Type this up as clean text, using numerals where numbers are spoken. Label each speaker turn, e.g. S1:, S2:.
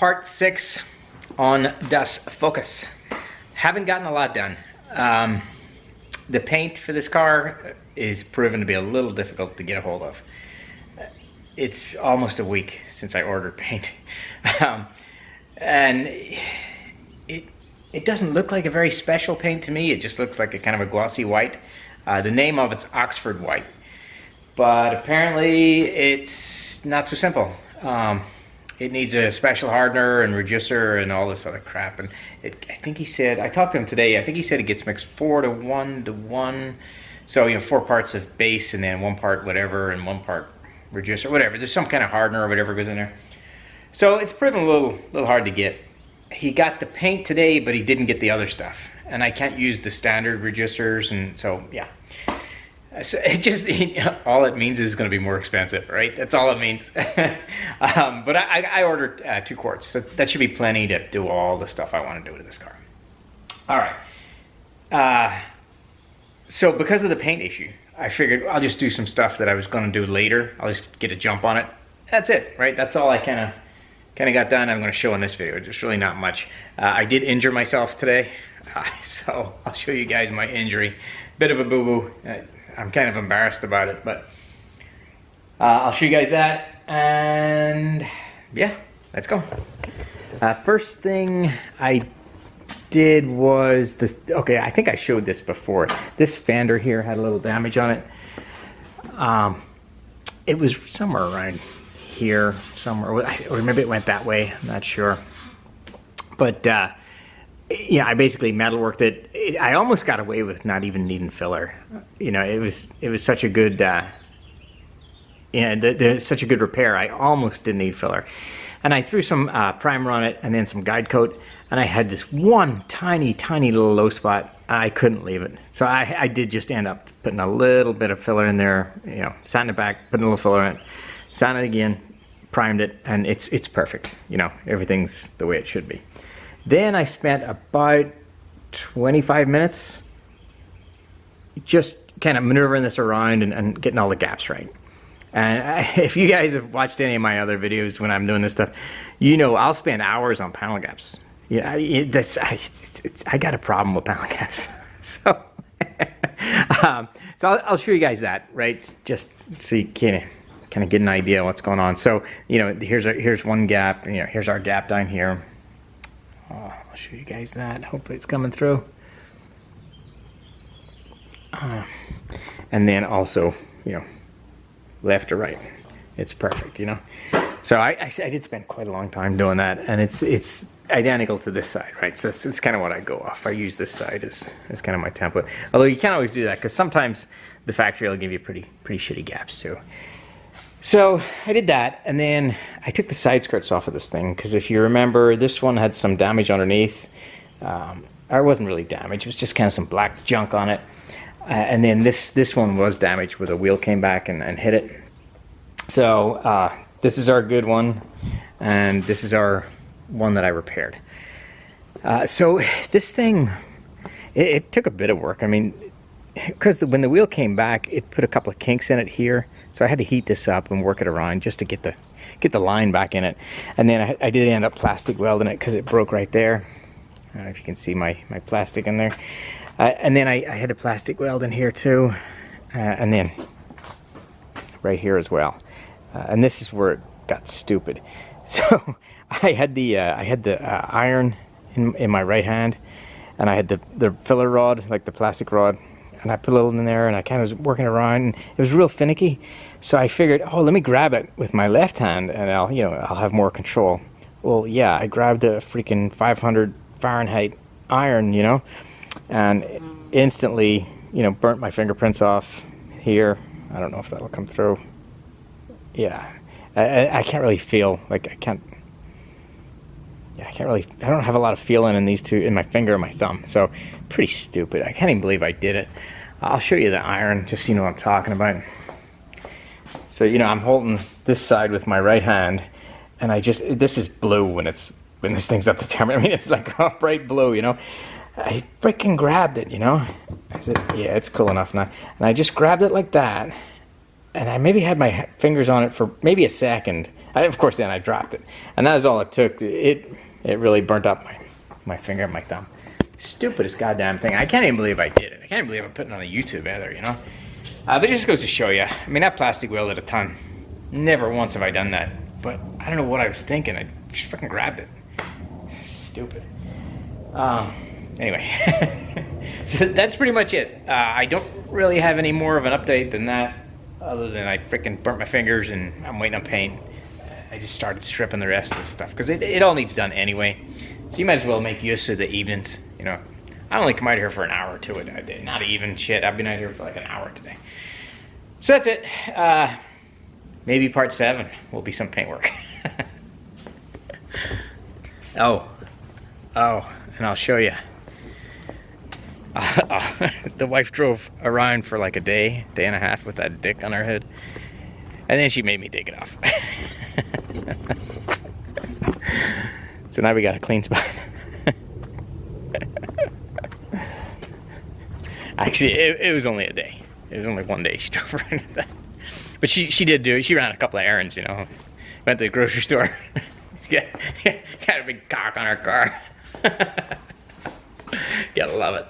S1: part 6 on Das Focus. Haven't gotten a lot done. The paint for this car is proven to be a little difficult to get a hold of. It's almost a week since I ordered paint. And it doesn't look like a very special paint to me. It just looks like a kind of a glossy white. The name of it's Oxford White. But apparently it's not so simple. It needs a special hardener and reducer and all this other crap. And I think he said, I talked to him today, I think he said it gets mixed 4-to-1. So, you know, 4 parts of base and then 1 part whatever and 1 part reducer, whatever. There's some kind of hardener or whatever goes in there. So it's proven a little hard to get. He got the paint today, but he didn't get the other stuff. And I can't use the standard reducers, and so, yeah. So it just, all it means is it's going to be more expensive, right? That's all it means. But I ordered 2 quarts, so that should be plenty to do all the stuff I want to do to this car. All right. So because of the paint issue, I figured I'll just do some stuff that I was going to do later. I'll just get a jump on it. That's it, right? That's all I kind of got done. I'm going to show in this video. There's really not much. I did injure myself today, so I'll show you guys my injury. Bit of a boo-boo. I'm kind of embarrassed about it, but I'll show you guys that, and yeah, let's go. First thing I did was okay, I think I showed this before. This fender here had a little damage on it. It was somewhere around here, somewhere, or maybe it went that way, I'm not sure. But yeah, I basically metalworked it. I almost got away with not even needing filler. You know, it was such a good, such a good repair. I almost didn't need filler, and I threw some primer on it and then some guide coat, and I had this one tiny little low spot. I couldn't leave it, so I did just end up putting a little bit of filler in there. You know, sanding it back, putting a little filler in it, sanded it again, primed it, and it's perfect. You know, everything's the way it should be. Then I spent about 25 minutes just kind of maneuvering this around and getting all the gaps right. And if you guys have watched any of my other videos when I'm doing this stuff, you know I'll spend hours on panel gaps. Yeah, I got a problem with panel gaps. So, so I'll show you guys that, right? Just so you kind of get an idea of what's going on. So, you know, here's one gap. You know, here's our gap down here. I'll show you guys that. Hopefully it's coming through. And then also, you know, left to right. It's perfect, you know. So I did spend quite a long time doing that, and it's identical to this side, right? So it's kind of what I go off. I use this side as kind of my template. Although you can't always do that, because sometimes the factory will give you pretty shitty gaps too. So I did that, and then I took the side skirts off of this thing, because if you remember, this one had some damage underneath. Or it wasn't really damage, it was just kind of some black junk on it. And then this one was damaged where the wheel came back and hit it. So this is our good one, and this is our one that I repaired. So this thing, it took a bit of work. I mean, because when the wheel came back, it put a couple of kinks in it here. So I had to heat this up and work it around just to get the line back in it. And then I did end up plastic welding it because it broke right there. I don't know if you can see my plastic in there. And then I had a plastic weld in here too. And then right here as well. And this is where it got stupid. So I had the iron in my right hand, and I had the filler rod, like the plastic rod. And I put a little in there, and I kind of was working around, and it was real finicky. So I figured, oh, let me grab it with my left hand, and I'll have more control. Well, yeah, I grabbed a freaking 500 Fahrenheit iron, you know, and instantly, you know, burnt my fingerprints off here. I don't know if that'll come through. Yeah, I can't really feel, like I don't have a lot of feeling in these two, in my finger and my thumb. So pretty stupid. I can't even believe I did it. I'll show you the iron just so you know what I'm talking about. So, you know, I'm holding this side with my right hand, and this is blue when this thing's up to temperature. I mean, it's like bright blue, you know. I freaking grabbed it, you know. I said, yeah, it's cool enough now. And I just grabbed it like that, and I maybe had my fingers on it for maybe a second, Of course, then I dropped it, and that was all it took. It really burnt up my finger and my thumb. Stupidest goddamn thing. I can't even believe I did it. I can't even believe I'm putting it on the YouTube either, you know? But it just goes to show you. I mean, I've plastic welded a ton. Never once have I done that. But I don't know what I was thinking. I just fucking grabbed it. Stupid. Anyway. So that's pretty much it. I don't really have any more of an update than that. Other than I freaking burnt my fingers and I'm waiting on paint. I just started stripping the rest of the stuff. Because it all needs done anyway. So you might as well make use of the evenings, you know. I only come out here for an hour or two a day. Not even shit. I've been out here for like an hour today. So that's it. Maybe part 7 will be some paint work. Oh, and I'll show you. The wife drove around for like a day and a half with that dick on her head. And then she made me take it off. So now we got a clean spot. Actually, it was only a day. It was only one day she drove around with that. But she did do it. She ran a couple of errands, you know. Went to the grocery store. Got a big cock on her car. Gotta love it.